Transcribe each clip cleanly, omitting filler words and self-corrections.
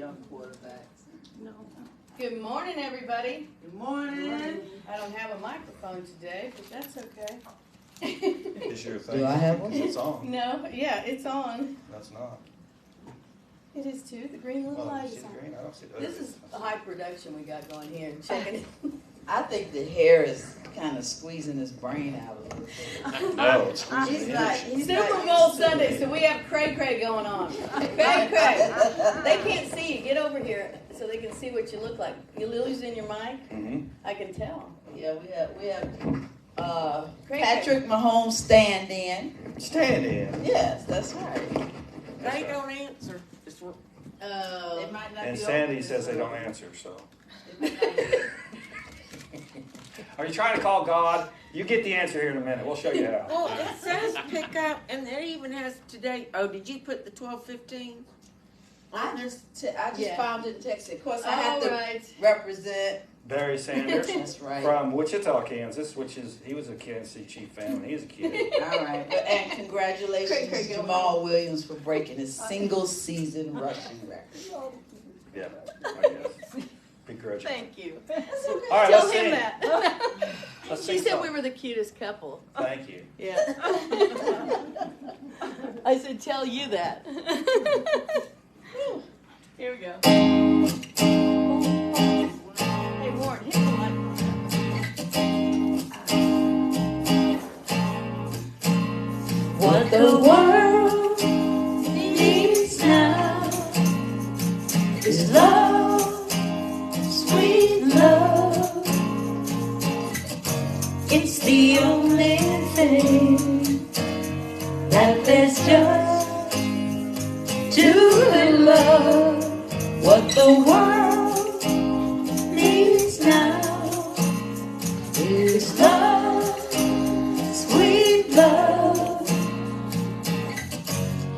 young quarterbacks. No. Good morning, everybody. Good morning. I don't have a microphone today, but that's okay. Is your thing? Do I have one? It's on. No, yeah, it's on. That's not. It is too. The green little Oh, light you see is the on. green? I don't see the This is a high production we got going here. Checking it. I think the hair is kind of squeezing his brain out a little bit. No, it's He's not. He's Super not Bowl used to Sunday, it. so we have cray going on. Cray. They can't see you. Get over here so they can see what you look like. You losing your mic? Mm-hmm. I can tell. Yeah, we have Cray. Patrick Mahomes stand in. Stand in. Yes, that's right. They don't answer. It's They Uh, might not And be Sandy open says this they don't early. answer, so. They might not be- Are you trying to call God? You get the answer here in a minute. We'll show you how. well, it says pick up, and it even has today. Oh, did you put the 12:15? I just Yeah. found it and texted. Of course, I have all to right. represent. Barry Sanders That's right. from Wichita, Kansas, he was a Kansas City Chief fan when he was a kid. All right, and congratulations Cray, to go Jamal Williams for breaking his single season rushing record. Yeah, I guess. Begrudgingly. Thank you. All right, Tell let's him sing. that. Let's She sing said we something. were the cutest couple. Thank you. Yeah. I said, tell you that. Here we go. Hey, Warren, hit the mic. What the world needs now is love, sweet love. It's the only thing that there's just to love. What the world needs now is love, sweet love.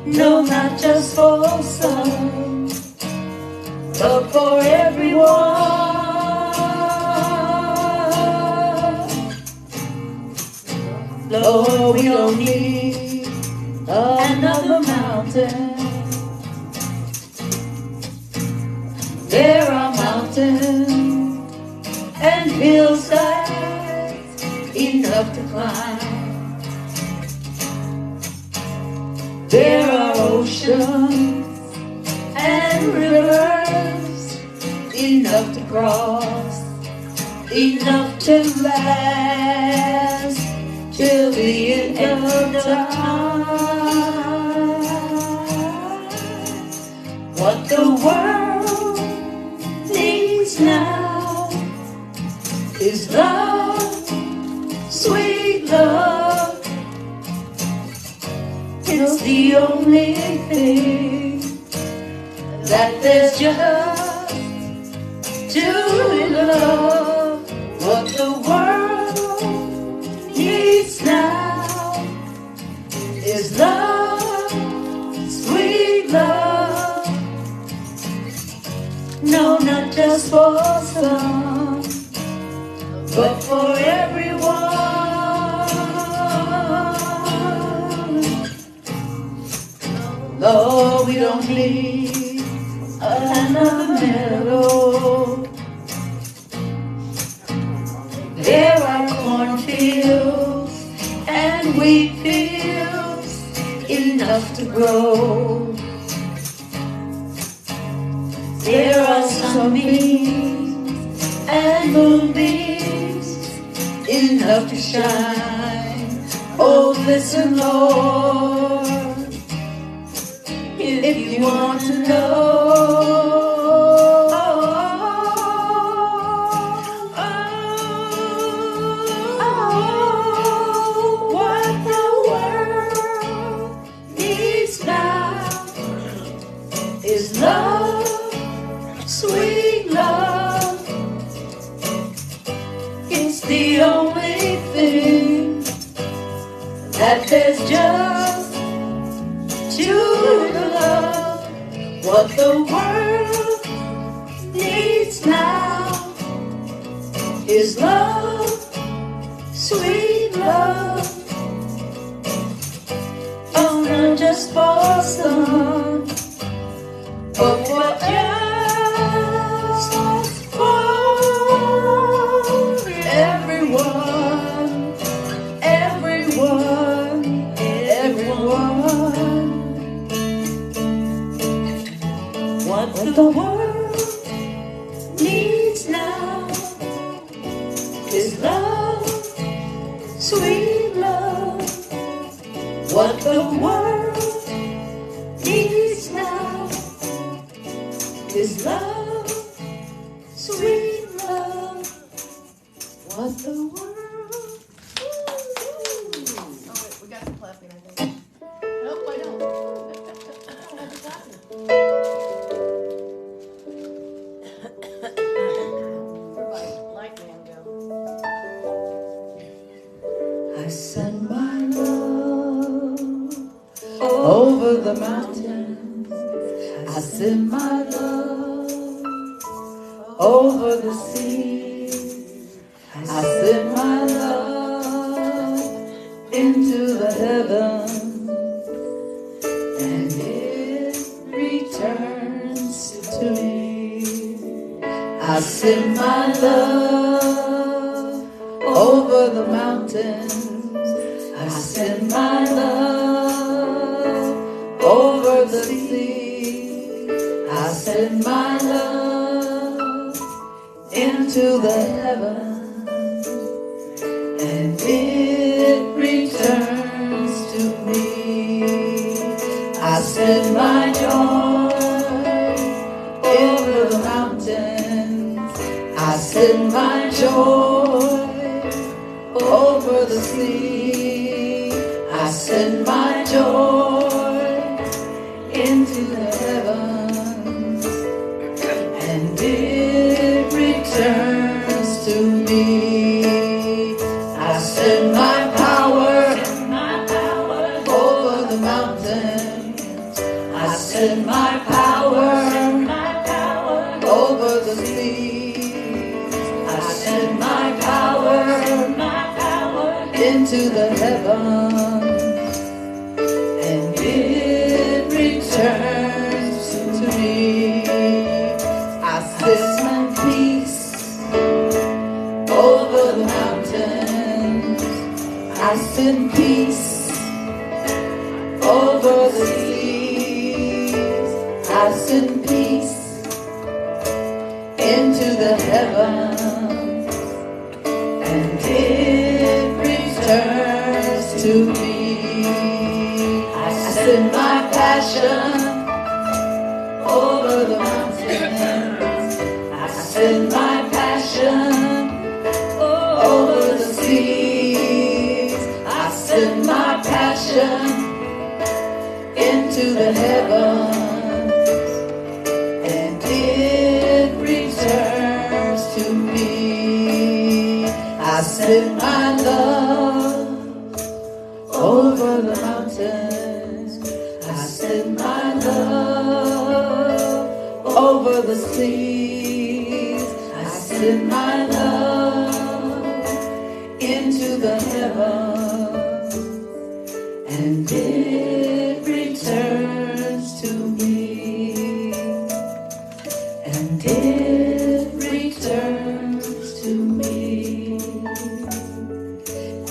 No, not just for some, but for everyone. Lord, we don't need another mountain. There are mountains and hillsides enough to climb. There are oceans and rivers enough to cross, enough to last till the end of time. What the world needs now is love, sweet love. It's the only thing that there's just to love. What the world needs now is love, sweet love. No, not just for some, but for everyone. Lord, we don't need another meadow. There are cornfields and wheat fields enough to grow. There are sunbeams and moonbeams enough to shine. Oh, listen, Lord, if you want to know. What the world needs now is love, sweet love. It's the only thing that there's just to love. What the world needs now is love, sweet love. Oh, not just for some, but for just What the world needs now is love, sweet love. What the world needs now is love, sweet love. What the world. Oh, wait, we got some clapping, I think. Nope, I don't. I don't have the clapping. Where'd my light man go? I send my love over the mountains. I send my love over the sea. I send my love into the heavens, and it returns to me. I send my love over the mountains. I send my love over the sea. I send my love into the heavens, and it returns to me. I send my joy over the mountains. I send my joy over the sea. I send my joy into the heavens, and it returns to me. I send my power over the mountains. I send my power over the seas. I send my power into the heavens, and it returns to me. I send my peace over the mountains. I send peace over the seas. I send peace into the heavens, and it returns to me. I send my passion over the mountains. I send my passion over the seas. I send my passion into the heavens, and it returns to me. I send my love over the mountains. I send my love over the seas. I send my love into the heavens, and it returns to me, and it returns to me,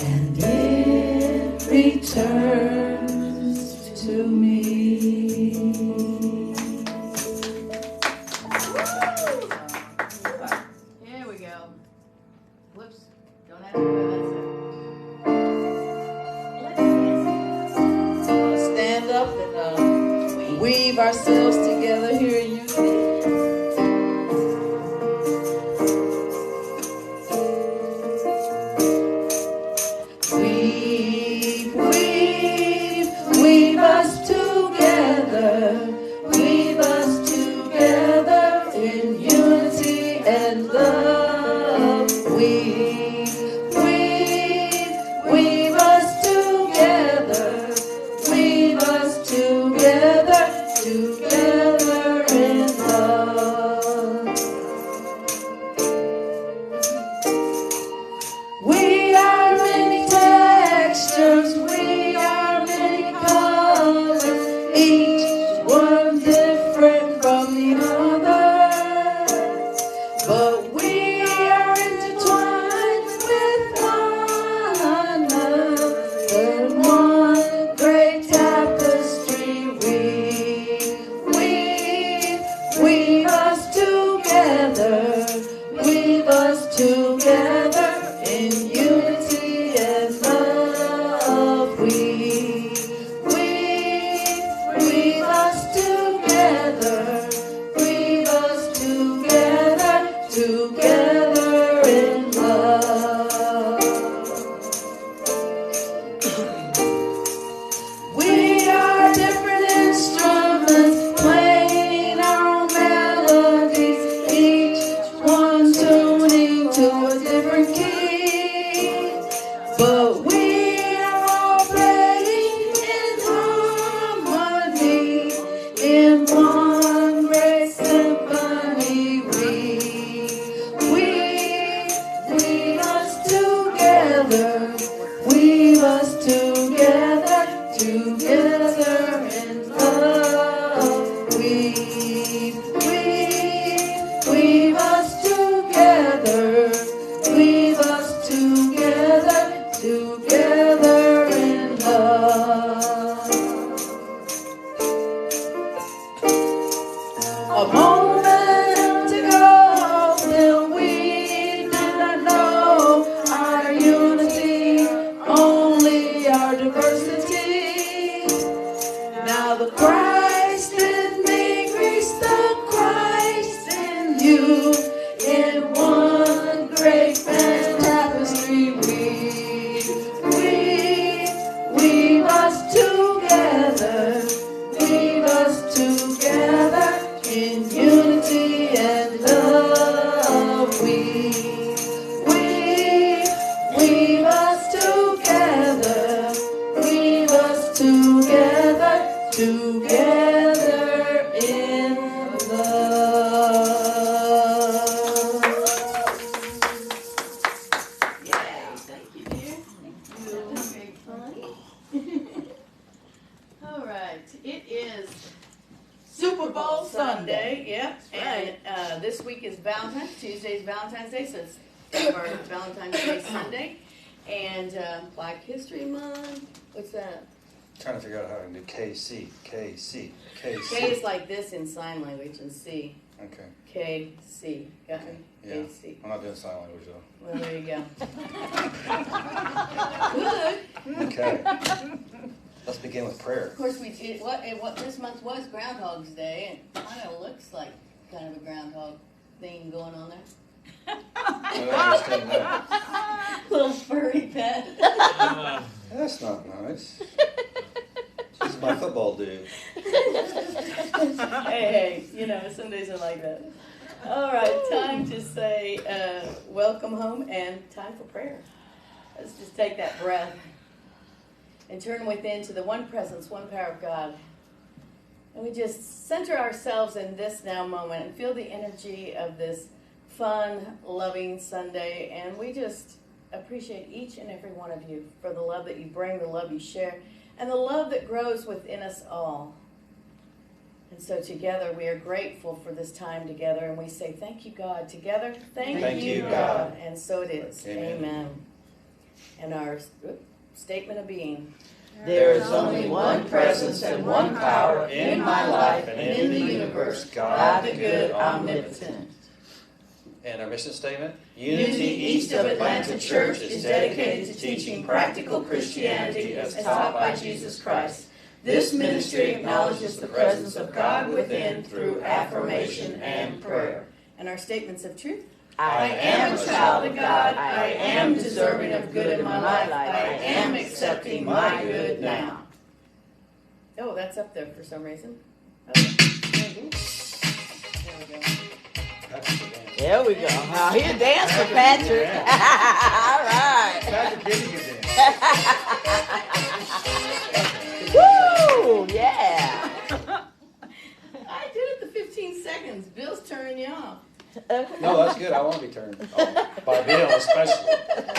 and it returns to me. Here we go. Whoops. Don't have to go that Stand up and weave ourselves together here in unity. Weave, weave, weave us together. Weave us together in unity and love. Weave, weave, weave us together. Weave us together, together. moment ago till we did not know our unity, only our diversity. Now the Christ in me greets the Christ in you. In one great fan tapestry, weave us together, weave us together in unity and love. Weave us together, weave us together, together in love. Yeah, thank you, dear. That was very fun. All right, it is Super Bowl Sunday, yep. And this week is Valentine's, Tuesday's Valentine's Day, so it's our Valentine's Day Sunday. And Black History Month, what's that? Trying to figure out how to do KC. K is like this in sign language, and C. Okay. KC, got me? Yeah. KC. I'm not doing sign language though. Well, there you go. Good. Okay. Let's begin with prayer. Of course, we did what this month was Groundhog's Day, and kind of looks like kind of a groundhog thing going on there. I understand that. Little furry pet. That's not nice. This is my football dude. Hey, you know, some days are like that. All right, time to say welcome home and time for prayer. Let's just take that breath and turn within to the one presence, one power of God. And we just center ourselves in this now moment and feel the energy of this fun, loving Sunday. And we just appreciate each and every one of you for the love that you bring, the love you share, and the love that grows within us all. And so together we are grateful for this time together, and we say thank you, God. Together, thank you, God. And so it is. Amen. And our statement of being. There is only one presence and one power in my life and in the universe, God the good, omnipotent. And our mission statement? Unity East of Atlanta Church is dedicated to teaching practical Christianity as taught by Jesus Christ. This ministry acknowledges the presence of God within through affirmation and prayer. And our statements of truth. I am a child of God. I am deserving of good in my life. I am accepting my good now. Oh, that's up there for some reason. Okay. There we go. There we go. Now here's a dance for Patrick. All right. Patrick, give me your dance. Woo! Yeah. I did it the 15 seconds. Bill's turning you off. No, that's good. I want to be turned off by Bill, especially.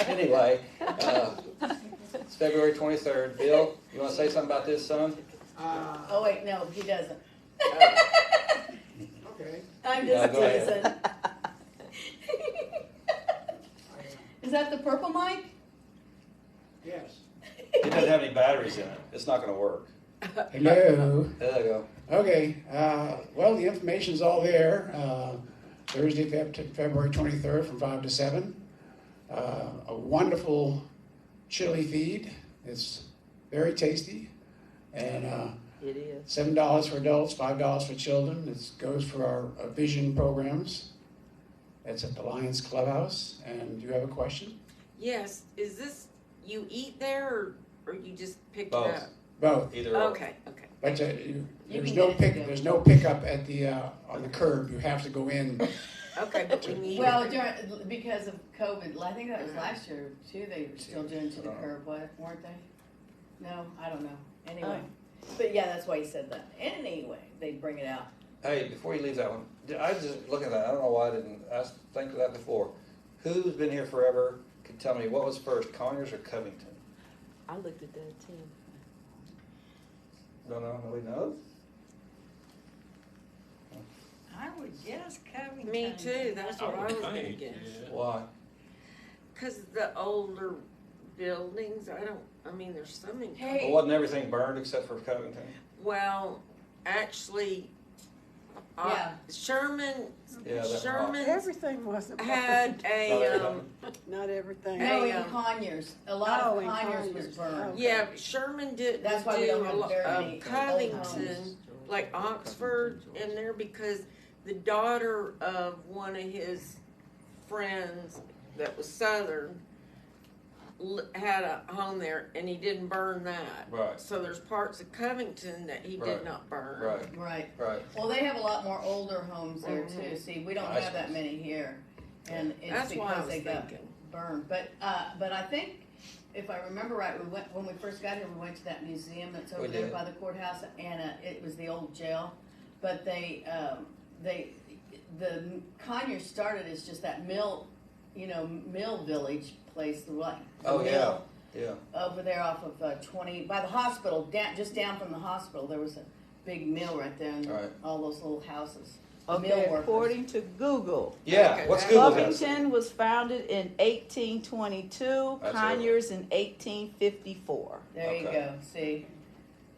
Anyway, it's February 23rd. Bill, you want to say something about this, son? Oh, wait, no, he doesn't. Okay. I'm No, just go ahead. teasing. Is that the purple mic? Yes. It doesn't have any batteries in it. It's not going to work. Hello. There you go. Okay. Well, the information's all there. Thursday, February 23rd from 5 to 7. A wonderful chili feed. It's very tasty. And It is. $7 for adults, $5 for children. This goes for our vision programs. It's at the Lions Clubhouse. And do you have a question? Yes. Is this you eat there or you just pick Both. it up? Both. Either or. Okay. Okay. But You there's can no get it pick. together. There's no pickup at the on the curb. You have to go in. Okay, but we need Well, it. because of COVID, I think that was last year too, they were still doing to the curb, weren't they? No, I don't know. Anyway. But yeah, that's why he said that. Anyway, they bring it out. Hey, before you leave that one, I just look at that. I don't know why I didn't think of that before. Who's been here forever could tell me what was first, Conyers or Covington? I looked at that too. Don't know. Nobody knows? I would guess Covington. Me too. That's what I was gonna think, guess. yeah. Why? Because the older buildings, I mean, there's so many. Hey. Well, wasn't everything burned except for Covington? Well, actually, Yeah. Sherman Yeah, that- Sherman Everything wasn't had a not everything. No, Hey, in Conyers. A lot Oh, of in Conyers was Conyers. burned. yeah. Sherman did That's why we don't have very many old Covington, homes. like Oxford, in there because the daughter of one of his friends that was Southern had a home there, and he didn't burn that. Right. So there's parts of Covington that he Right. did not burn. Right, Right. right. Well, they have a lot more older homes there too. See, we don't Nice have that ones. many here, and it's That's why I because was they got thinking. burned. But I think if I remember right, we went when we first got here. We went to that museum that's over We there did. by the courthouse, and it was the old jail. But the Conyers started as just that mill, mill village place, like the Oh, yeah. mill Yeah. over there off of 20 by the hospital, just down from the hospital. There was a big mill right there, and Right. all those little houses. Okay, Mill workers. according to Google, Yeah, Okay, what's that- Google got to say? Buffington was founded in 1822, That's Conyers in 1854. There you Okay. go. See,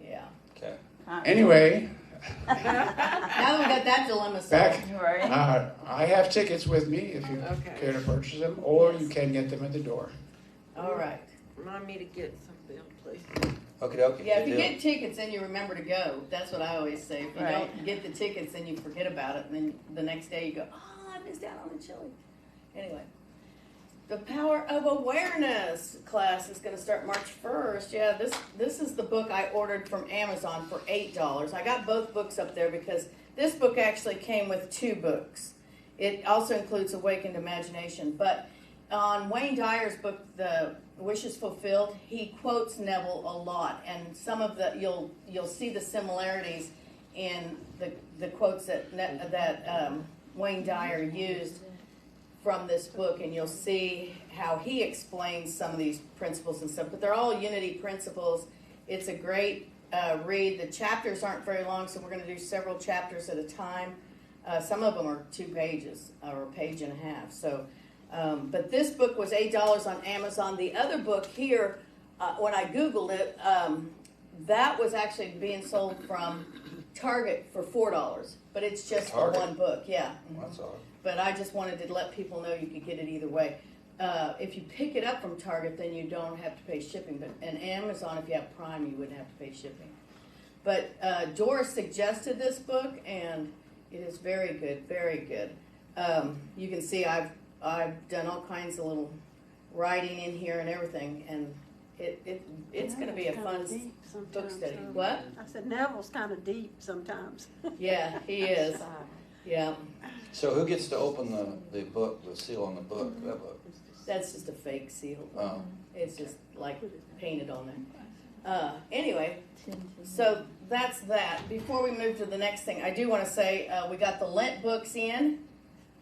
yeah. Okay. Anyway, Now that we got that dilemma solved. back. Right. I have tickets with me if you Okay. care to purchase them, or you can get them at the door. All right. Remind me to get some bill, please. Okie dokie. Yeah, if you Good deal. get tickets, then you remember to go. That's what I always say. If you Right. don't get the tickets, then you forget about it, and then the next day you go, "Oh, I missed out on the chili." Anyway, the Power of Awareness class is going to start March 1st. Yeah, this is the book I ordered from Amazon for $8. I got both books up there because this book actually came with 2 books. It also includes Awakened Imagination, but on Wayne Dyer's book, The Wishes Fulfilled, he quotes Neville a lot, and some of the you'll see the similarities in the quotes that Wayne Dyer used from this book, and you'll see how he explains some of these principles and stuff. But they're all unity principles. It's a great read. The chapters aren't very long, so we're going to do several chapters at a time. Some of them are 2 pages or a page and a half. So. But this book was $8 on Amazon. The other book here, when I Googled it, that was actually being sold from Target for $4. But it's just the Target? one book, yeah. That's all. But I just wanted to let people know you could get it either way. If you pick it up from Target, then you don't have to pay shipping. But in Amazon, if you have Prime, you wouldn't have to pay shipping. But Doris suggested this book, and it is very good, very good. You can see I've done all kinds of little writing in here and everything, and it's going to be a fun book study. What? I said Neville's kind of deep sometimes. Yeah, he is. Yeah, So who gets to open the book, the seal on the book, that book? that's just a fake seal. Oh, It's just like painted on there. Anyway, so that's that. Before we move to the next thing, I do want to say we got the Lent books in.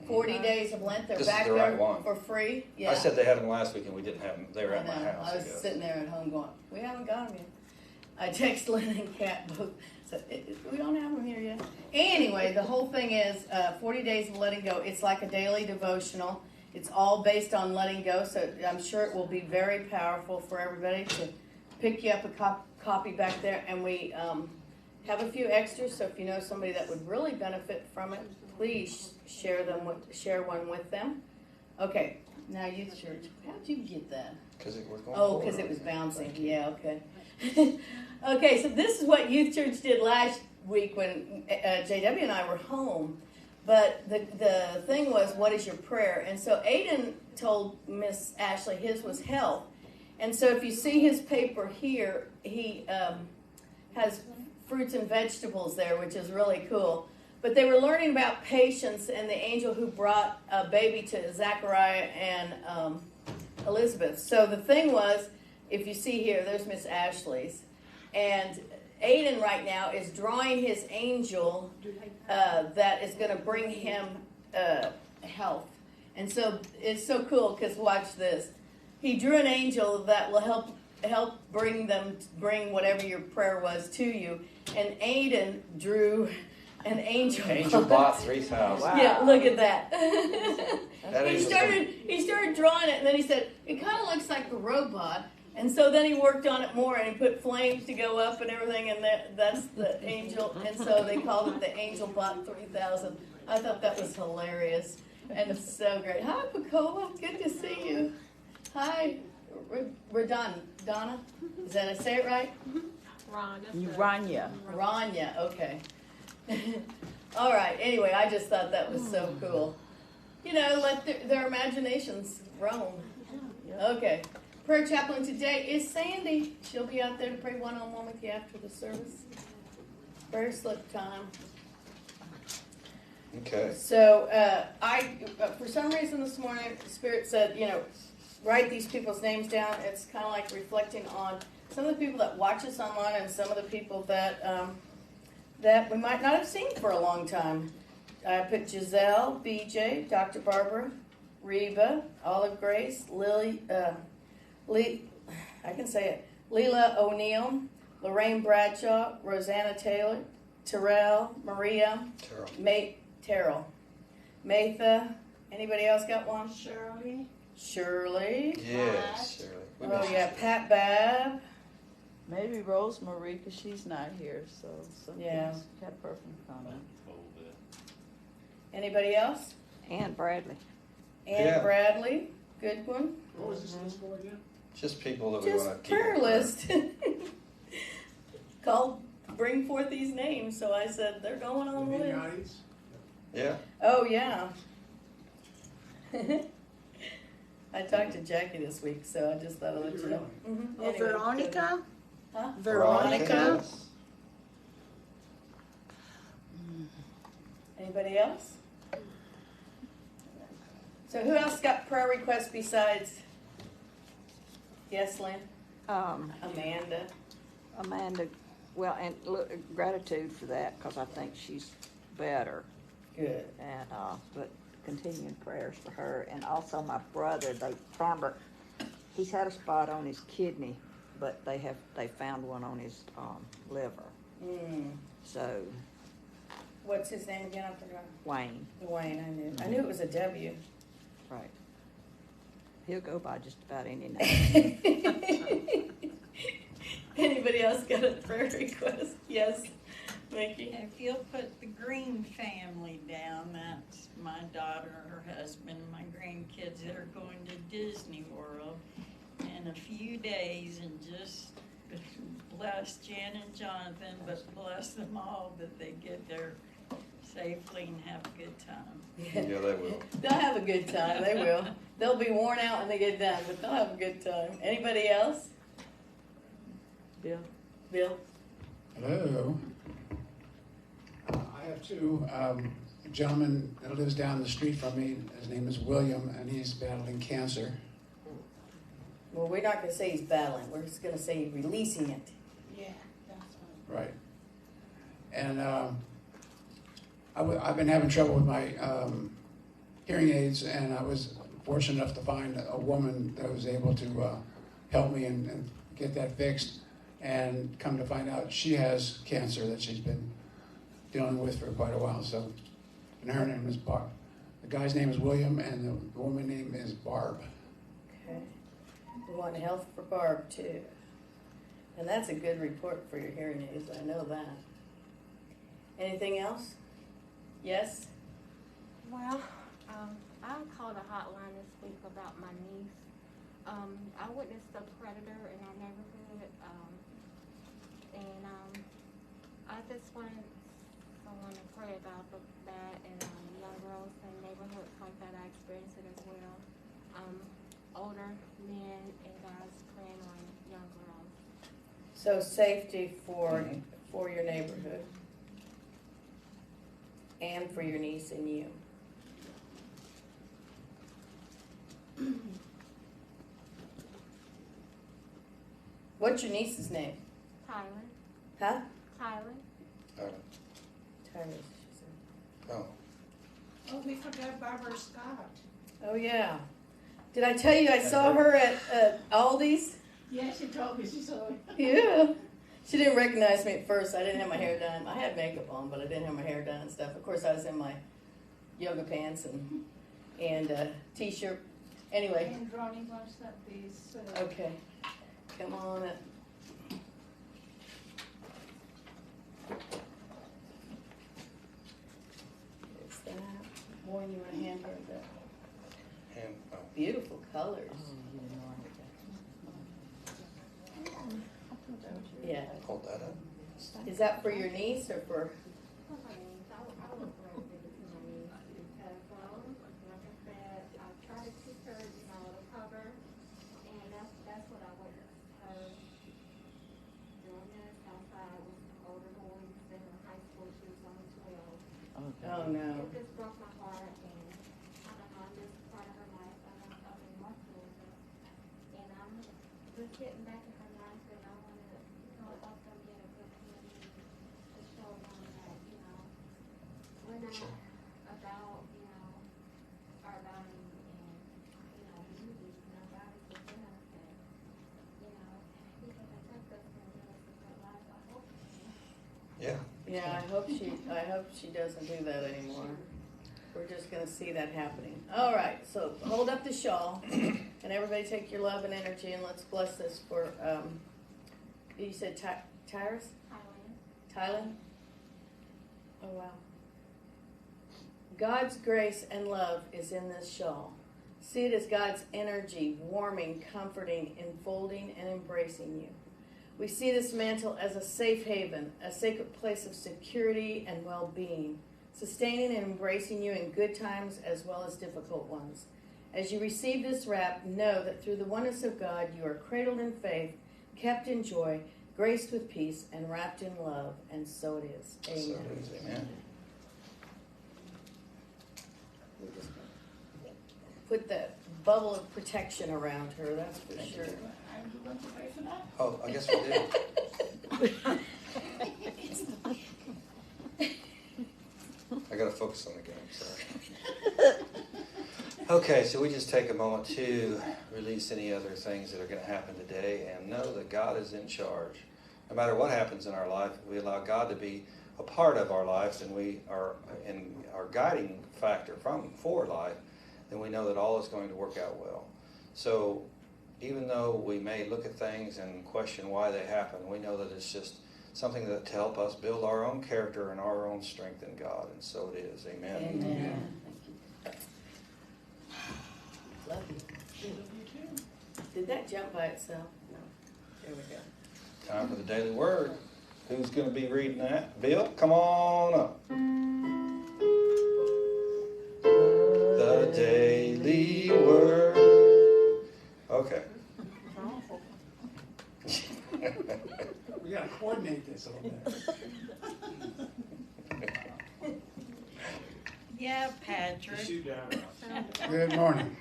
40 days of Lent. They're This is back the there right one. for free. Yeah. I said they had them last week and we didn't have them. They were I at my know. house. I was guess. sitting there at home going, we haven't got them yet. I text Lynn and Kat both. Said, we don't have them here yet. Anyway, the whole thing is 40 days of letting go. It's like a daily devotional. It's all based on letting go, so I'm sure it will be very powerful for everybody to pick you up a copy back there. And we have a few extras, so if you know somebody that would really benefit from it, please share one with them. Okay, now youth church. How'd you get that? Because it was going Oh, forward. because it was bouncing. Yeah, okay. Okay, so this is what youth church did last week when JW and I were home. But the thing was, what is your prayer? And so Aiden told Miss Ashley his was health. And so if you see his paper here, he has fruits and vegetables there, which is really cool. But they were learning about patience and the angel who brought a baby to Zachariah and Elizabeth. So the thing was, if you see here, there's Miss Ashley's. And Aiden right now is drawing his angel that is going to bring him health. And so it's so cool because watch this. He drew an angel that will help bring whatever your prayer was to you. And Aiden drew an angel. Angel bought 3,000. Wow. Yeah, look at that. That he angel's started drawing it, and then he said, it kind of looks like a robot. And so then he worked on it more, and he put flames to go up and everything, and that's the angel. And so they called it the Angel Bot 3000. I thought that was hilarious, and it's so great. Hi, Pacola. Good to see you. Hi, Donna. Is that I say it right? Urania. Rania. Okay. All right. Anyway, I just thought that was so cool. You know, let their imaginations roam. Okay. Prayer chaplain today is Sandy. She'll be out there to pray one-on-one with you after the service. Prayer slip time. Okay. So for some reason this morning, the Spirit said, you know, write these people's names down. It's kind of like reflecting on some of the people that watch us online and some of the people that that we might not have seen for a long time. I put Giselle, BJ, Dr. Barbara, Reba, Olive Grace, Lily, I can say it, Leela O'Neill, Lorraine Bradshaw, Rosanna Taylor, Terrell, Maria, Terrell, Matha. Anybody else got one? Shirley. Yes, Shirley. We Oh miss yeah, you. Pat Babb. Maybe Rosemary, because she's not here, so something's Yeah. kept her from coming. Anybody else? And Bradley. Ann Yeah. Bradley. Good one. What was this list for again? Just people that we Just want to keep. prayer in list. Called bring forth these names, so I said they're going on the Any list. audience? Yeah. Oh yeah. I talked to Jackie this week, so I just thought I'd let you know. Mhm. Oh, Anyway, Veronica? Huh? Veronica? yes. Anybody else? So who else got prayer requests besides? Yes, Lynn? Amanda. Amanda, well, and look, gratitude for that, because I think she's better. Good. And, but continuing prayers for her. And also my brother, they found her, he's had a spot on his kidney, but they found one on his liver. Mm. So, What's his name again? I forgot. Wayne, Dwayne, I knew it was a W. right. He'll go by just about any name. Anybody else got a prayer request? Yes, Mickey. If you'll put the Green family down, that's my daughter, her husband, my grandkids that are going to Disney World in a few days, and just bless Jen and Jonathan, but bless them all that they get there safely and have a good time. Yeah, they will. They'll have a good time. They will. They'll be worn out when they get done, but they'll have a good time. Anybody else? Bill? Bill? Hello. I have two. A gentleman that lives down the street from me, his name is William, and he's battling cancer. Well, we're not going to say he's battling. We're just going to say he's releasing it. Yeah, that's Right. And I've been having trouble with my hearing aids, and I was fortunate enough to find a woman that was able to help me and get that fixed. And come to find out, she has cancer that she's been dealing with for quite a while. So, and her name is Barb. The guy's name is William, and the woman's name is Barb. Okay. We want health for Barb, too. And that's a good report for your hearing aids. I know that. Anything else? Yes? Well, I called a hotline this week about my niece. I witnessed a predator in our neighborhood, and I just wanted someone to pray about that and young girls in neighborhoods like that. I experienced it as well. Older men and guys preying on young girls. So safety for your neighborhood and for your niece and you. What's your niece's name? Tyler. Huh? Tyler. Tyler, she said. Oh. Oh, we forgot Barbara Scott. Oh, yeah. Did I tell you I saw her at Aldi's? Yeah, she told me she saw it. Yeah. She didn't recognize me at first. I didn't have my hair done. I had makeup on, but I didn't have my hair done and stuff. Of course, I was in my yoga pants and t-shirt. Anyway. And Ronnie wants up these. Okay. Come on up. There's that. Boy, you want to hand her the And, beautiful colors. Yeah. hold that up. Is that for your niece or for? Oh no. It just broke my heart, and I don't know, I'm just part of her life. I'm up in North Georgia, and I'm just getting back in her life, and I want to, help them get a good community to show them that, we're not about, our body and, beauty. God is within us, and, He can protect us and give us a good life. I hope. Yeah. Yeah, I hope she doesn't do that anymore. We're just gonna see that happening. All right, so hold up the shawl, and everybody take your love and energy, and let's bless this for, you said Tyrus? Tylen? Oh, wow. God's grace and love is in this shawl. See it as God's energy, warming, comforting, enfolding, and embracing you. We see this mantle as a safe haven, a sacred place of security and well-being, sustaining and embracing you in good times as well as difficult ones. As you receive this wrap, know that through the oneness of God, you are cradled in faith, kept in joy, graced with peace, and wrapped in love. And so it is. Amen. So it is. Amen. We're just gonna put that bubble of protection around her, that's for sure. Oh, I guess we did. I gotta focus on the game, sorry. Okay, so we just take a moment to release any other things that are going to happen today and know that God is in charge. No matter what happens in our life, we allow God to be a part of our lives, and we are in our guiding factor for life, then we know that all is going to work out well. So even though we may look at things and question why they happen, we know that it's just something that to help us build our own character and our own strength in God. And so it is. Amen. Amen. Love you. Did that jump by itself? No. There we go. Time for the daily word. Who's going to be reading that? Bill, come on up. The daily word. Okay. We gotta coordinate this a little bit. Yeah, Patrick. Good morning.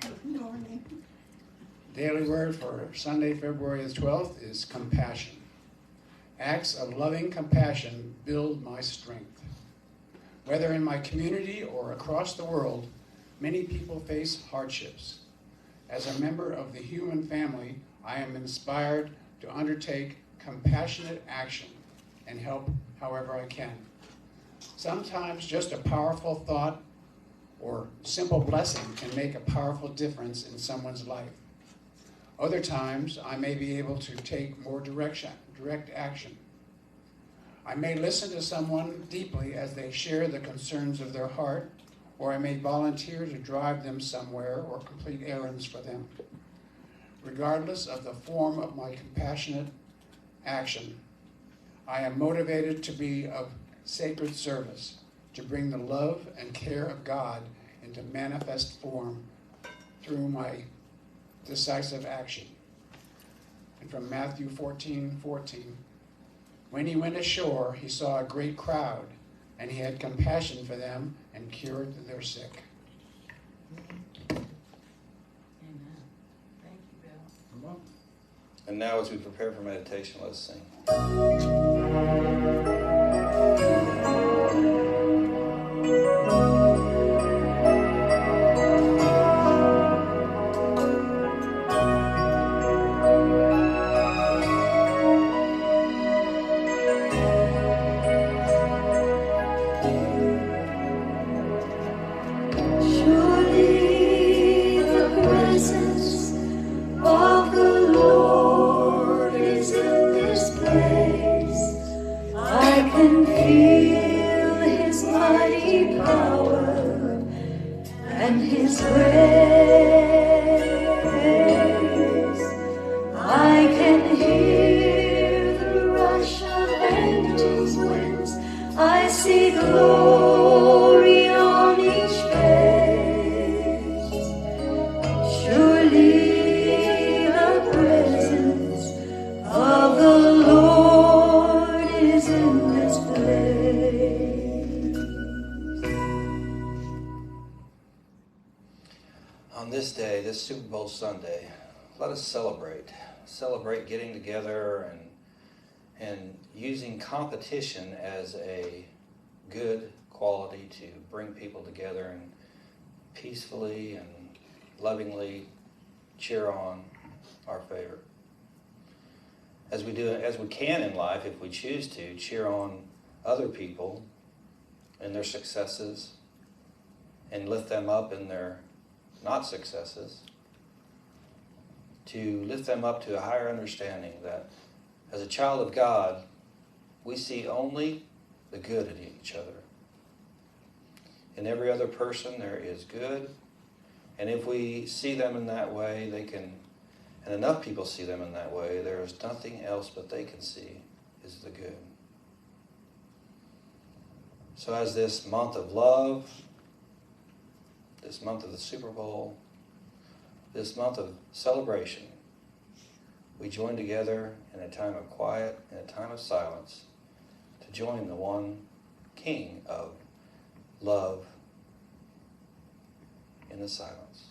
Daily word for Sunday, February the 12th is compassion. Acts of loving compassion build my strength. Whether in my community or across the world, many people face hardships. As a member of the human family, I am inspired to undertake compassionate action and help however I can. Sometimes just a powerful thought or simple blessing can make a powerful difference in someone's life. Other times, I may be able to take more direct action. I may listen to someone deeply as they share the concerns of their heart, or I may volunteer to drive them somewhere or complete errands for them. Regardless of the form of my compassionate action, I am motivated to be of sacred service, to bring the love and care of God into manifest form through my decisive action. And from Matthew 14:14, when he went ashore, he saw a great crowd, and he had compassion for them and cured their sick. Amen. Thank you, Bill. And now as we prepare for meditation, let's sing. Surely the presence of the Lord His grace. I can hear the rush of angels' wings. I see glory on each face. Surely the presence of the Lord is in this place. On this day, this Super Bowl Sunday, let us celebrate. Celebrate getting together and using competition as a good quality to bring people together and peacefully and lovingly cheer on our favorite. As we can in life, if we choose to, cheer on other people and their successes and lift them up in their not successes, to lift them up to a higher understanding that as a child of God, we see only the good in each other. In every other person there is good, and if we see them in that way, and enough people see them in that way, there is nothing else but they can see is the good. So as this month of love, this month of the Super Bowl, this month of celebration, we join together in a time of quiet, in a time of silence, to join the one King of love in the silence.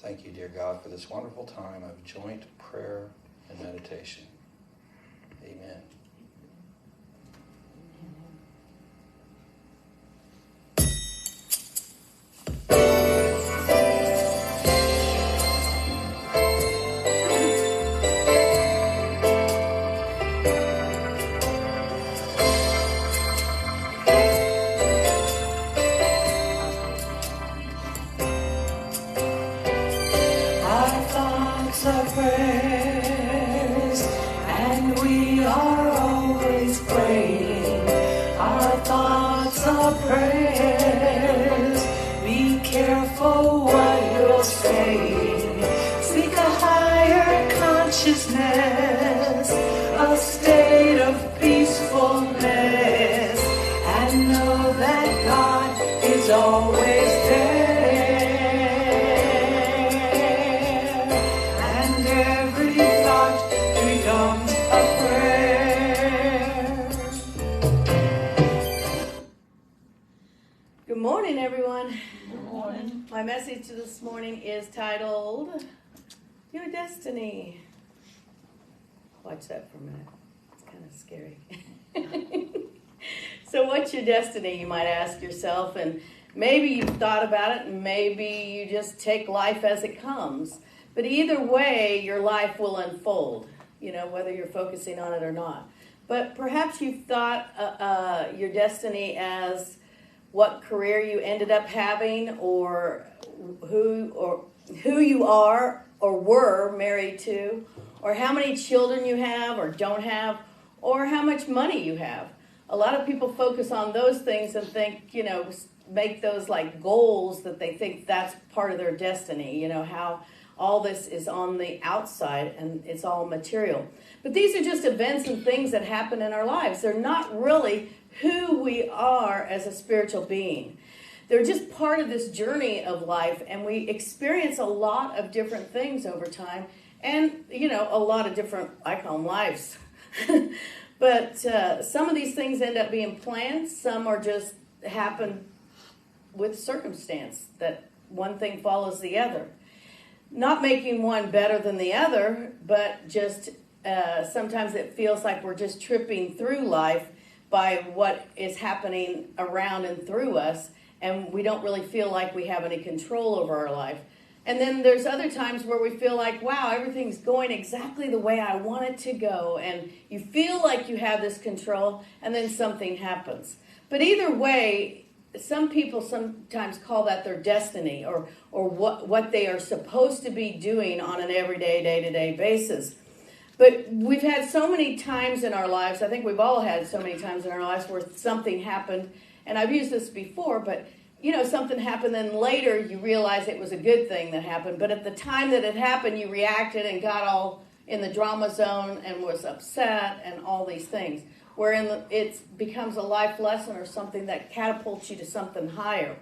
Thank you, dear God, for this wonderful time of joint prayer and meditation. Amen. Our thoughts are prayers, and we are always praying. Our thoughts are prayers. Be careful what you're saying. Seek a higher consciousness, a state of peacefulness, and know that God is always there. And every thought becomes a prayer. Good morning, everyone. Good morning. My message this morning is titled, Your Destiny. Watch that for a minute. It's kind of scary. So what's your destiny, you might ask yourself, and maybe you've thought about it, and maybe you just take life as it comes. But either way, your life will unfold, whether you're focusing on it or not. But perhaps you've thought your destiny as what career you ended up having, or who you are or were married to, or how many children you have or don't have, or how much money you have. A lot of people focus on those things and think, make those like goals that they think that's part of their destiny, how all this is on the outside and it's all material. But these are just events and things that happen in our lives. They're not really who we are as a spiritual being. They're just part of this journey of life, and we experience a lot of different things over time, and, a lot of different, I call them lives. But some of these things end up being planned. Some are just happen with circumstance, that one thing follows the other. Not making one better than the other, but just sometimes it feels like we're just tripping through life by what is happening around and through us, and we don't really feel like we have any control over our life. And then there's other times where we feel like, wow, everything's going exactly the way I want it to go, and you feel like you have this control, and then something happens. But either way, some people sometimes call that their destiny, or what they are supposed to be doing on an everyday, day-to-day basis. But we've had so many times in our lives, I think we've all had so many times in our lives where something happened, and I've used this before, but something happened, then later you realize it was a good thing that happened. But at the time that it happened, you reacted and got all in the drama zone and was upset and all these things. Wherein it becomes a life lesson or something that catapults you to something higher.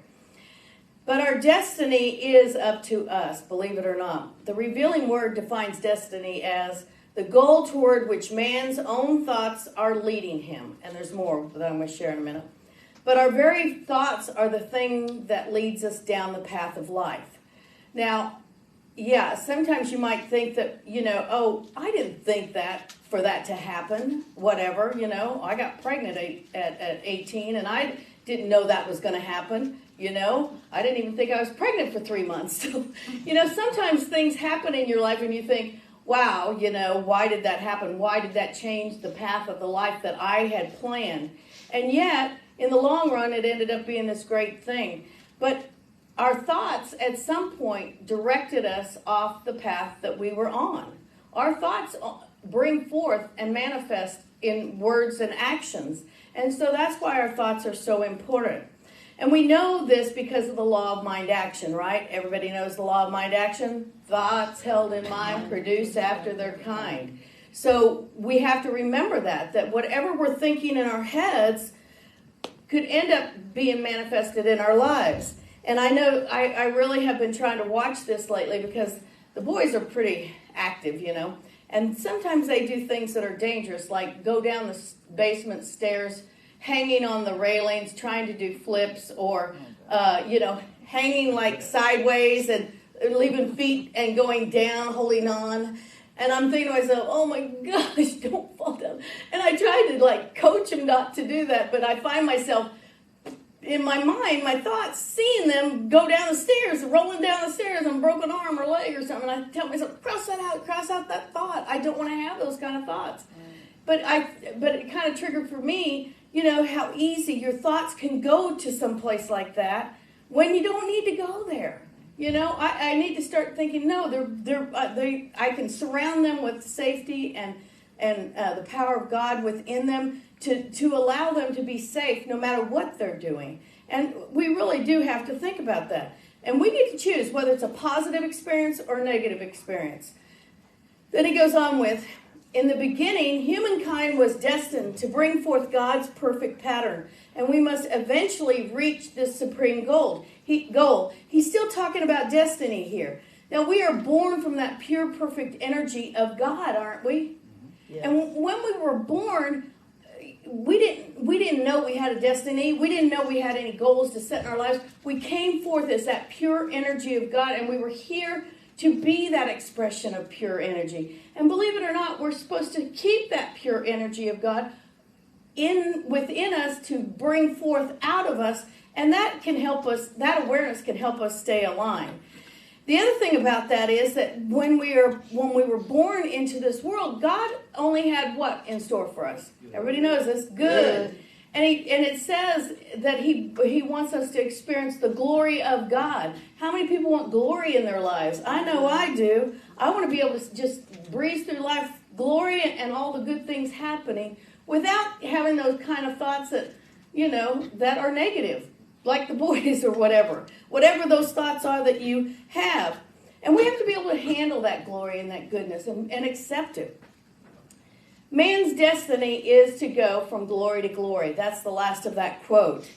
But our destiny is up to us, believe it or not. The Revealing Word defines destiny as the goal toward which man's own thoughts are leading him. And there's more that I'm going to share in a minute. But our very thoughts are the thing that leads us down the path of life. Now, yeah, sometimes you might think that, I didn't think that for that to happen, whatever, I got pregnant at 18 and I didn't know that was going to happen, I didn't even think I was pregnant for 3 months. So, sometimes things happen in your life and you think, wow, why did that happen? Why did that change the path of the life that I had planned? And yet, in the long run, it ended up being this great thing. But our thoughts at some point directed us off the path that we were on. Our thoughts bring forth and manifest in words and actions. And so that's why our thoughts are so important. And we know this because of the law of mind action, right? Everybody knows the law of mind action. Thoughts held in mind produce after their kind. So we have to remember that whatever we're thinking in our heads could end up being manifested in our lives. And I know I really have been trying to watch this lately because the boys are pretty active, and sometimes they do things that are dangerous, like go down the basement stairs, hanging on the railings, trying to do flips, or, hanging like sideways and leaving feet and going down, holding on. And I'm thinking to myself, oh my gosh, don't fall down. And I try to coach them not to do that, but I find myself in my mind, my thoughts, seeing them go down the stairs, rolling down the stairs on a broken arm or leg or something. And I tell myself, cross out that thought. I don't want to have those kind of thoughts. But it kind of triggered for me, how easy your thoughts can go to some place like that when you don't need to go there. I need to start thinking, no, I can surround them with safety and the power of God within them to allow them to be safe no matter what they're doing. And we really do have to think about that. And we get to choose whether it's a positive experience or a negative experience. Then he goes on with, in the beginning, humankind was destined to bring forth God's perfect pattern, and we must eventually reach this supreme goal. He's still talking about destiny here. Now, we are born from that pure, perfect energy of God, aren't we? Yeah. And when we were born, we didn't know we had a destiny. We didn't know we had any goals to set in our lives. We came forth as that pure energy of God, and we were here to be that expression of pure energy. And believe it or not, we're supposed to keep that pure energy of God within us to bring forth out of us, and that can help us, that awareness can help us stay aligned. The other thing about that is that when we were born into this world, God only had what in store for us? Everybody knows this. Good. And it says that he wants us to experience the glory of God. How many people want glory in their lives? I know I do. I want to be able to just breeze through life, glory and all the good things happening without having those kind of thoughts that, that are negative, like the boys or whatever those thoughts are that you have. And we have to be able to handle that glory and that goodness and accept it. Man's destiny is to go from glory to glory. That's the last of that quote.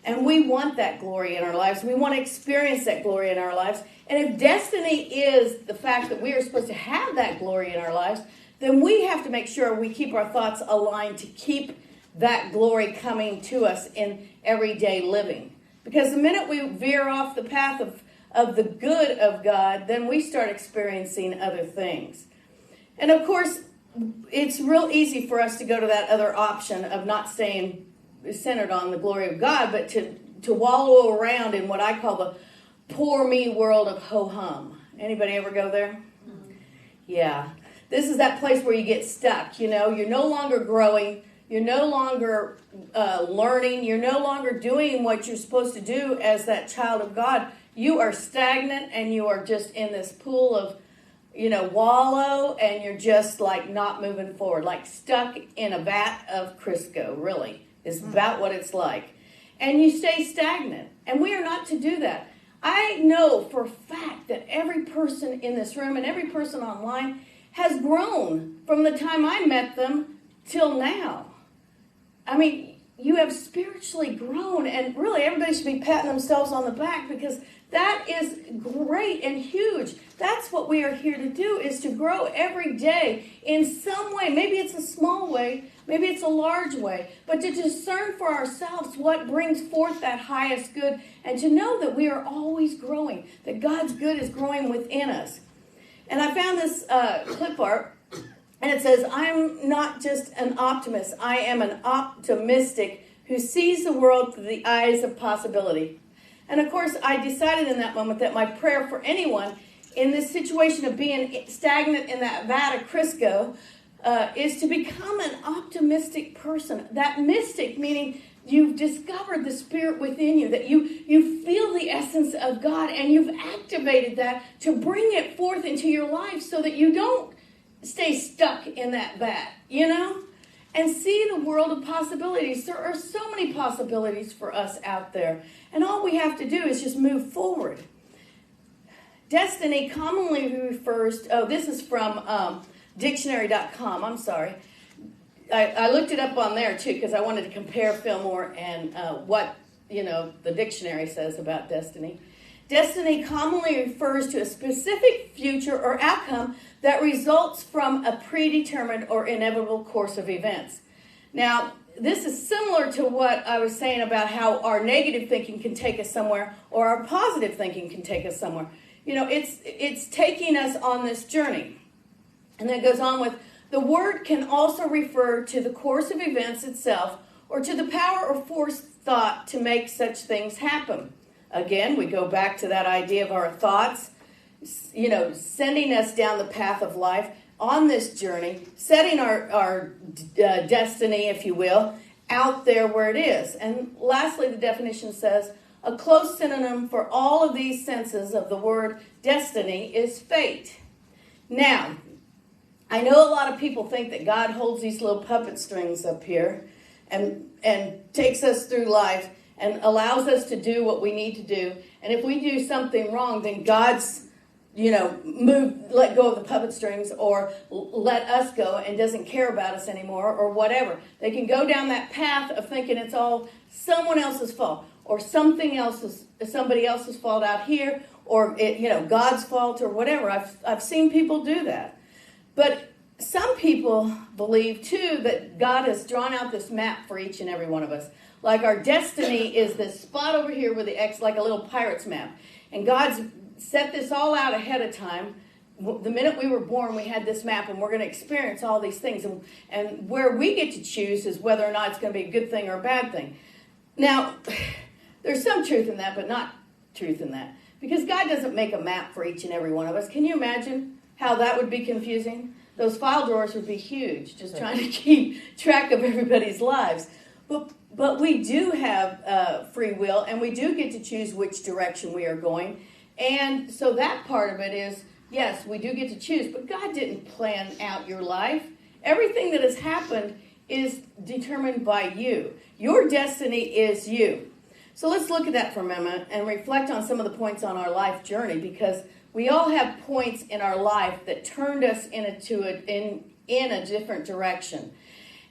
And we want that glory in our lives. We want to experience that glory in our lives. And if destiny is the fact that we are supposed to have that glory in our lives, then we have to make sure we keep our thoughts aligned to keep that glory coming to us in everyday living. Because the minute we veer off the path of the good of God, then we start experiencing other things. And of course, it's real easy for us to go to that other option of not staying centered on the glory of God, but to wallow around in what I call the poor me world of ho-hum. Anybody ever go there? Yeah. This is that place where you get stuck. You know, you're no longer growing. You're no longer learning. You're no longer doing what you're supposed to do as that child of God. You are stagnant and you are just in this pool of, wallow, and you're just like not moving forward, like stuck in a vat of Crisco, really, is about what it's like. And you stay stagnant. And we are not to do that. I know for a fact that every person in this room and every person online has grown from the time I met them till now. I mean, you have spiritually grown, and really everybody should be patting themselves on the back, because that is great and huge. That's what we are here to do, is to grow every day in some way. Maybe it's a small way, maybe it's a large way, but to discern for ourselves what brings forth that highest good, and to know that we are always growing, that God's good is growing within us. And I found this clip art, and it says, "I'm not just an optimist, I am an optimistic who sees the world through the eyes of possibility." And of course, I decided in that moment that my prayer for anyone in this situation of being stagnant in that vat of Crisco is to become an optimistic person. That mystic, meaning you've discovered the Spirit within you, that you feel the essence of God, and you've activated that to bring it forth into your life so that you don't stay stuck in that vat, and see the world of possibilities. There are so many possibilities for us out there, and all we have to do is just move forward. Destiny commonly refers to, this is from dictionary.com, I'm sorry. I looked it up on there too, because I wanted to compare Fillmore and what the dictionary says about destiny. Destiny commonly refers to a specific future or outcome that results from a predetermined or inevitable course of events. Now, this is similar to what I was saying about how our negative thinking can take us somewhere, or our positive thinking can take us somewhere. It's taking us on this journey. And then it goes on with, the word can also refer to the course of events itself, or to the power or force thought to make such things happen. Again, we go back to that idea of our thoughts, sending us down the path of life on this journey, setting our destiny, if you will, out there where it is. And lastly, the definition says, a close synonym for all of these senses of the word destiny is fate. Now, I know a lot of people think that God holds these little puppet strings up here and takes us through life and allows us to do what we need to do. And if we do something wrong, then God's, let go of the puppet strings, or let us go and doesn't care about us anymore, or whatever. They can go down that path of thinking it's all someone else's fault, or somebody else's fault out here, or God's fault, or whatever. I've seen people do that. But some people believe, too, that God has drawn out this map for each and every one of us. Like our destiny is this spot over here with the X, like a little pirate's map. And God's set this all out ahead of time. The minute we were born, we had this map, and we're going to experience all these things. And where we get to choose is whether or not it's going to be a good thing or a bad thing. Now, there's some truth in that, but not truth in that. Because God doesn't make a map for each and every one of us. Can you imagine how that would be confusing? Those file drawers would be huge, just trying to keep track of everybody's lives. But we do have free will, and we do get to choose which direction we are going. And so that part of it is, yes, we do get to choose, but God didn't plan out your life. Everything that has happened is determined by you. Your destiny is you. So let's look at that for a moment and reflect on some of the points on our life journey, because we all have points in our life that turned us into in a different direction.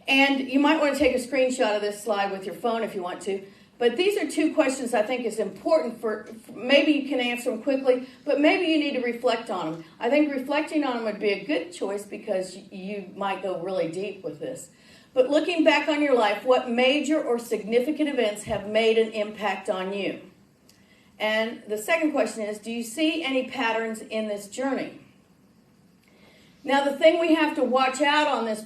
And you might want to take a screenshot of this slide with your phone if you want to. But these are two questions I think is important for maybe you can answer them quickly, but maybe you need to reflect on them. I think reflecting on them would be a good choice because you might go really deep with this. But looking back on your life, what major or significant events have made an impact on you? And the second question is, do you see any patterns in this journey? Now, the thing we have to watch out on these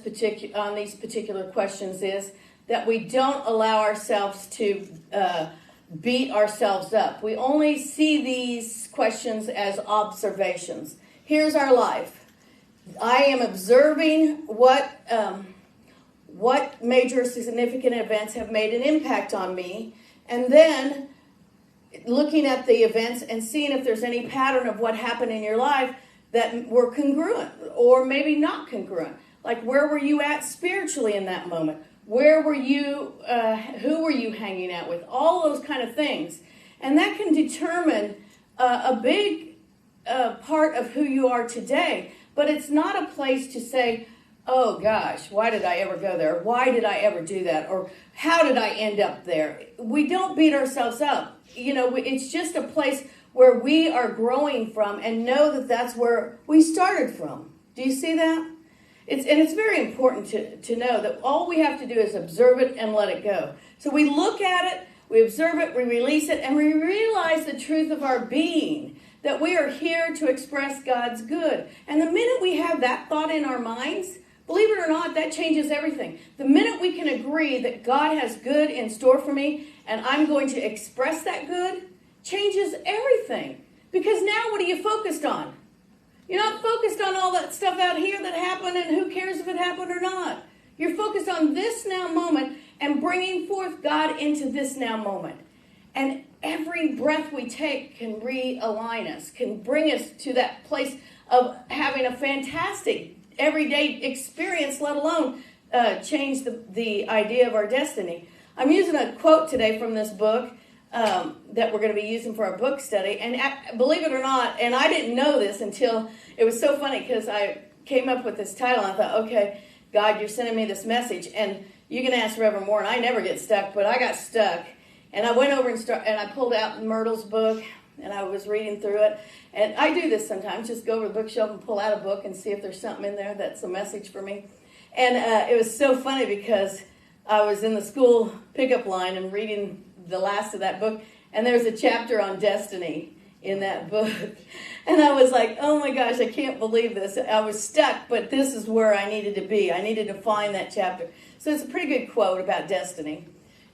particular questions is that we don't allow ourselves to beat ourselves up. We only see these questions as observations. Here's our life. I am observing what major significant events have made an impact on me, and then looking at the events and seeing if there's any pattern of what happened in your life that were congruent or maybe not congruent. Like, where were you at spiritually in that moment? Where were you, who were you hanging out with? All those kind of things. And that can determine a big part of who you are today. But it's not a place to say, oh gosh, why did I ever go there? Why did I ever do that? Or how did I end up there? We don't beat ourselves up. You know, it's just a place where we are growing from and know that that's where we started from. Do you see that? It's very important to know that all we have to do is observe it and let it go. So we look at it, we observe it, we release it, and we realize the truth of our being, that we are here to express God's good. And the minute we have that thought in our minds, believe it or not, that changes everything. The minute we can agree that God has good in store for me and I'm going to express that good, changes everything. Because now what are you focused on? You're not focused on all that stuff out here that happened and who cares if it happened or not. You're focused on this now moment and bringing forth God into this now moment. And every breath we take can realign us, can bring us to that place of having a fantastic everyday experience, let alone change the idea of our destiny. I'm using a quote today from this book that we're going to be using for our book study. And believe it or not, and I didn't know this until it was so funny because I came up with this title. And I thought, okay, God, you're sending me this message. And you can ask Reverend Moore, and I never get stuck, but I got stuck. And I went over and I pulled out Myrtle's book, and I was reading through it. And I do this sometimes, just go over the bookshelf and pull out a book and see if there's something in there that's a message for me. And it was so funny because I was in the school pickup line and reading the last of that book, and there's a chapter on destiny in that book. And I was like, oh my gosh, I can't believe this. I was stuck, but this is where I needed to be. I needed to find that chapter. So it's a pretty good quote about destiny.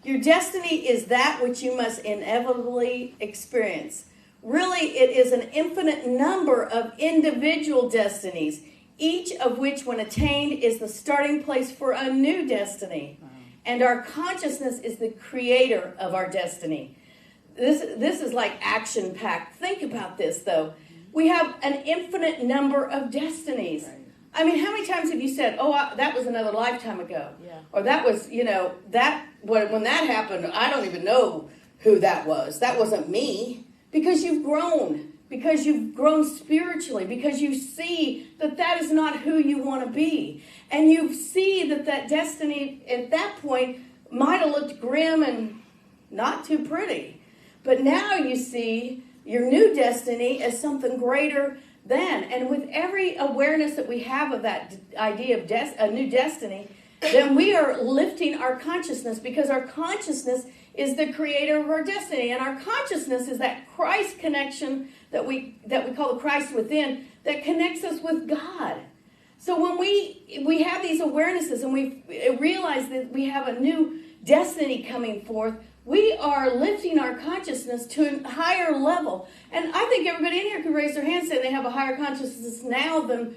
Your destiny is that which you must inevitably experience. Really, it is an infinite number of individual destinies, each of which, when attained, is the starting place for a new destiny. And our consciousness is the creator of our destiny. This is like action-packed. Think about this, though. We have an infinite number of destinies. Right. I mean, how many times have you said, oh, that was another lifetime ago? Yeah. Or that was, when that happened, I don't even know who that was. That wasn't me. Because you've grown. Because you've grown spiritually. Because you see that is not who you want to be. And you see that destiny at that point might have looked grim and not too pretty. But now you see your new destiny as something greater than. And with every awareness that we have of that idea of a new destiny, then we are lifting our consciousness, because our consciousness is the creator of our destiny. And our consciousness is that Christ connection that we call the Christ within, that connects us with God. So when we have these awarenesses and we realize that we have a new destiny coming forth, we are lifting our consciousness to a higher level. And I think everybody in here could raise their hand saying they have a higher consciousness now than,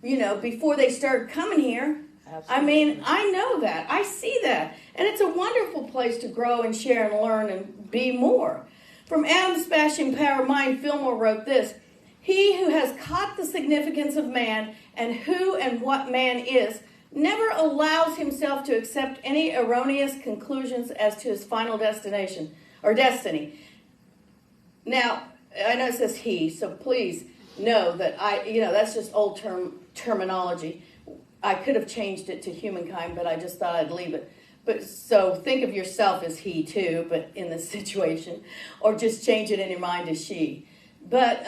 before they started coming here. Absolutely. I mean, I know that. I see that. And it's a wonderful place to grow and share and learn and be more. From Adam Smashing Power Mind, Fillmore wrote this: he who has caught the significance of man and who and what man is never allows himself to accept any erroneous conclusions as to his final destination or destiny. Now, I know it says he, so please know that that's just old terminology. I could have changed it to humankind, but I just thought I'd leave it. But so think of yourself as he too, but in this situation, or just change it in your mind as she. But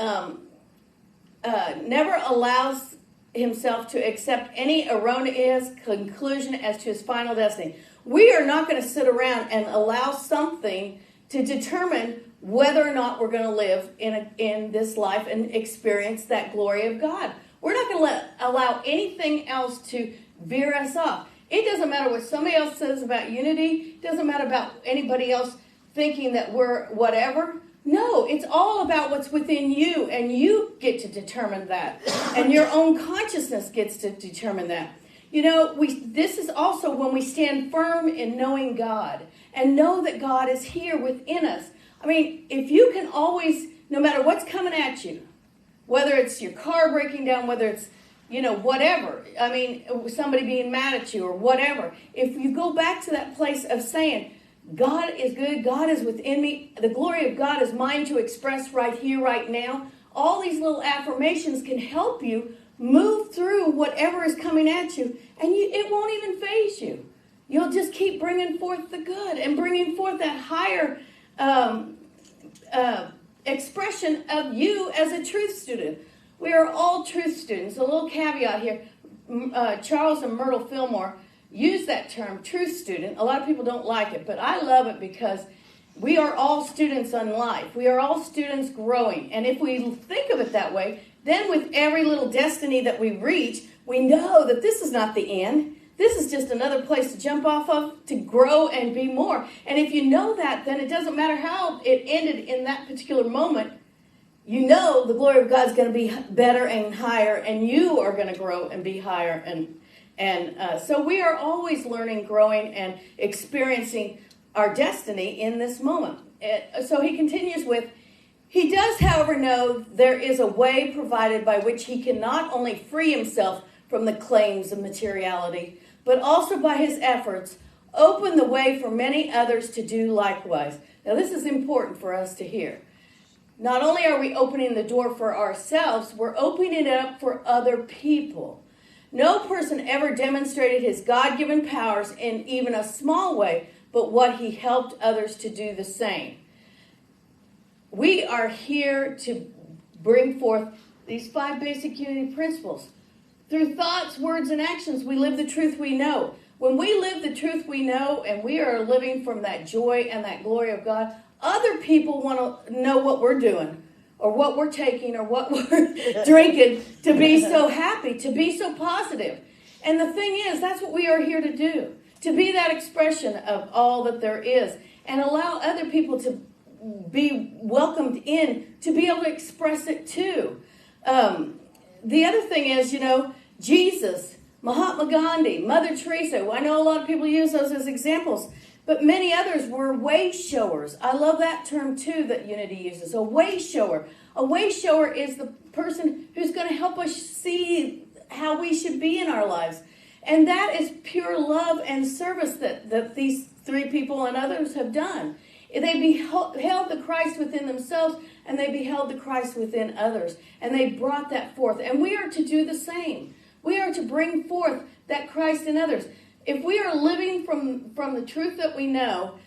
never allows himself to accept any erroneous conclusion as to his final destiny. We are not going to sit around and allow something to determine whether or not we're going to live in this life and experience that glory of God. We're not going to allow anything else to veer us off. It doesn't matter what somebody else says about unity. It doesn't matter about anybody else thinking that we're whatever. No, it's all about what's within you, and you get to determine that. And your own consciousness gets to determine that. You know, this is also when we stand firm in knowing God and know that God is here within us. I mean, if you can always, no matter what's coming at you, whether it's your car breaking down, whether it's, you know, whatever. I mean, somebody being mad at you or whatever. If you go back to that place of saying, God is good, God is within me, the glory of God is mine to express right here, right now. All these little affirmations can help you move through whatever is coming at you, and it won't even faze you. You'll just keep bringing forth the good and bringing forth that higher expression of you as a truth student. We are all truth students. A little caveat here. Charles and Myrtle Fillmore use that term, truth student. A lot of people don't like it, but I love it because we are all students in life. We are all students growing. And if we think of it that way, then with every little destiny that we reach, we know that this is not the end. This is just another place to jump off of, to grow and be more. And if you know that, then it doesn't matter how it ended in that particular moment. You know the glory of God is going to be better and higher, and you are going to grow and be higher. And so we are always learning, growing, and experiencing our destiny in this moment. So he continues with, he does, however, know there is a way provided by which he can not only free himself from the claims of materiality, but also by his efforts open the way for many others to do likewise. Now this is important for us to hear. Not only are we opening the door for ourselves, we're opening it up for other people. No person ever demonstrated his God-given powers in even a small way, but what he helped others to do the same. We are here to bring forth these 5 basic unity principles. Through thoughts, words, and actions, we live the truth we know. When we live the truth we know and we are living from that joy and that glory of God, other people want to know what we're doing or what we're taking or what we're drinking to be so happy, to be so positive. And the thing is, that's what we are here to do, to be that expression of all that there is and allow other people to be welcomed in, to be able to express it too. The other thing is, you know, Jesus, Mahatma Gandhi, Mother Teresa. I know a lot of people use those as examples, but many others were way showers. I love that term too that Unity uses, a way shower. A way shower is the person who's going to help us see how we should be in our lives. And that is pure love and service that these 3 people and others have done. They beheld the Christ within themselves, and they beheld the Christ within others. And they brought that forth. And we are to do the same. We are to bring forth that Christ in others. If we are living from the truth that we know,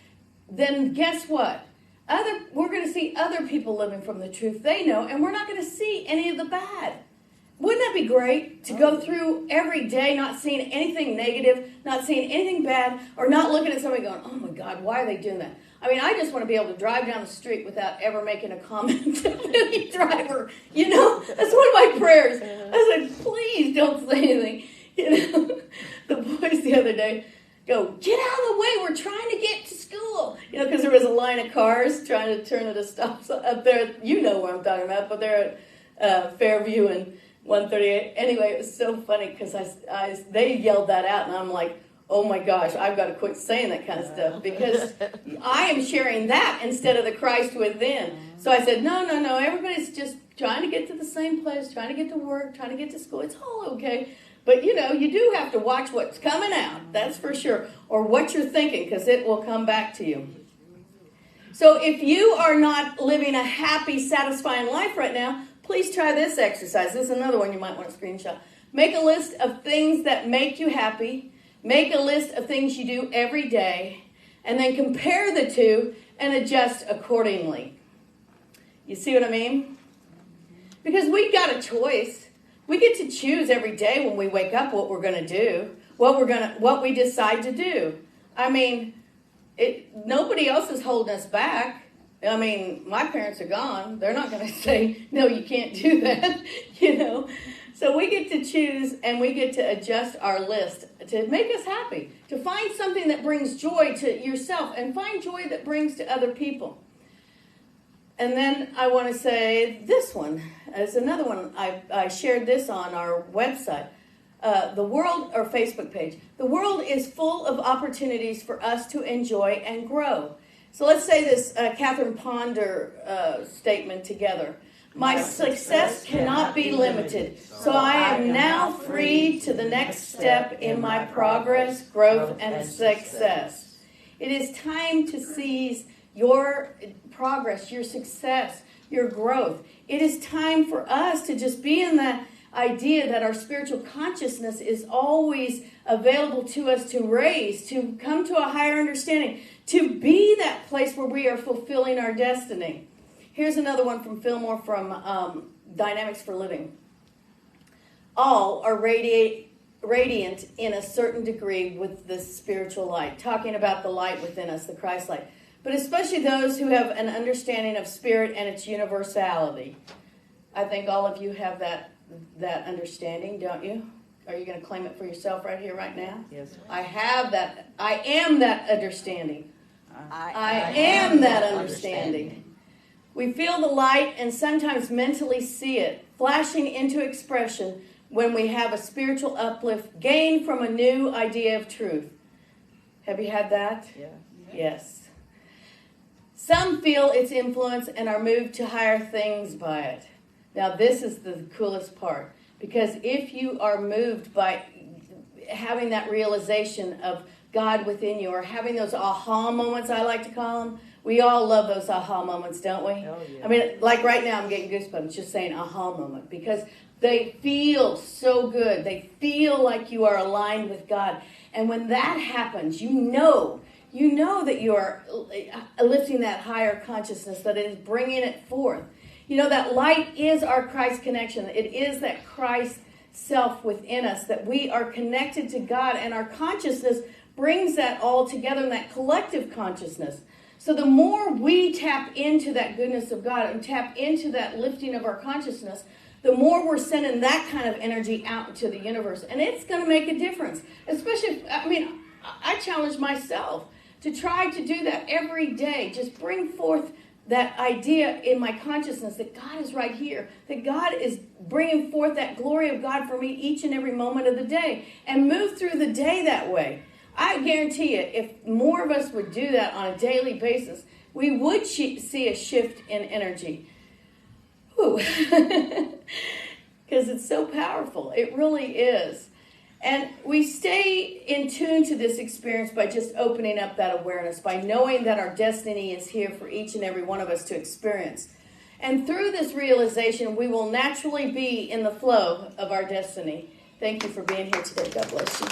then guess what? We're going to see other people living from the truth they know, and we're not going to see any of the bad. Wouldn't that be great to go through every day not seeing anything negative, not seeing anything bad, or not looking at somebody going, oh my God, why are they doing that? I mean, I just want to be able to drive down the street without ever making a comment to any driver. You know, that's one of my prayers. I said, please don't say anything. You know, the boys the other day go, get out of the way, we're trying to get to school. You know, because there was a line of cars trying to turn at a stop sign up there. You know what I'm talking about, but they're at Fairview and 138. Anyway, it was so funny because they yelled that out, and I'm like, oh my gosh, I've got to quit saying that kind of stuff because I am sharing that instead of the Christ within. So I said, no, everybody's just trying to get to the same place, trying to get to work, trying to get to school. It's all okay. But, you know, you do have to watch what's coming out, that's for sure, or what you're thinking, because it will come back to you. So if you are not living a happy, satisfying life right now, please try this exercise. This is another one you might want to screenshot. Make a list of things that make you happy. Make a list of things you do every day. And then compare the two and adjust accordingly. You see what I mean? Because we've got a choice. We get to choose every day when we wake up what we're going to do, what we decide to do. I mean, nobody else is holding us back. I mean, my parents are gone. They're not going to say, no, you can't do that, So we get to choose and we get to adjust our list to make us happy, to find something that brings joy to yourself and find joy that brings to other people. And then I want to say this one is another one. I shared this on our website, the world, or Facebook page. The world is full of opportunities for us to enjoy and grow. So let's say this Catherine Ponder statement together. My success cannot be limited, so I am now free to the next step in my progress, growth, and success. It is time to seize your progress, your success, your growth. It is time for us to just be in the idea that our spiritual consciousness is always available to us to raise, to come to a higher understanding, to be that place where we are fulfilling our destiny. Here's another one from Fillmore from Dynamics for Living. All are radiant in a certain degree with the spiritual light, talking about the light within us, the Christ light. But especially those who have an understanding of spirit and its universality. I think all of you have that understanding, don't you? Are you going to claim it for yourself right here, right now? Yes. I have that. I am that understanding. I am that understanding. We feel the light and sometimes mentally see it flashing into expression when we have a spiritual uplift gained from a new idea of truth. Have you had that? Yeah. Yes. Some feel its influence and are moved to higher things by it. Now, this is the coolest part, because if you are moved by having that realization of God within you, or having those aha moments, I like to call them, we all love those aha moments, don't we? Oh, yeah. I mean, like right now, I'm getting goosebumps just saying aha moment, because they feel so good. They feel like you are aligned with God. And when that happens, you know that you are lifting that higher consciousness, that it is bringing it forth. That light is our Christ connection. It is that Christ self within us, that we are connected to God, and our consciousness brings that all together in that collective consciousness. So the more we tap into that goodness of God and tap into that lifting of our consciousness, the more we're sending that kind of energy out into the universe. And it's going to make a difference. Especially, I challenge myself to try to do that every day. Just bring forth that idea in my consciousness that God is right here, that God is bringing forth that glory of God for me each and every moment of the day, and move through the day that way. I guarantee you, if more of us would do that on a daily basis, we would see a shift in energy. Because it's so powerful. It really is. And we stay in tune to this experience by just opening up that awareness, by knowing that our destiny is here for each and every one of us to experience. And through this realization, we will naturally be in the flow of our destiny. Thank you for being here today. God bless you.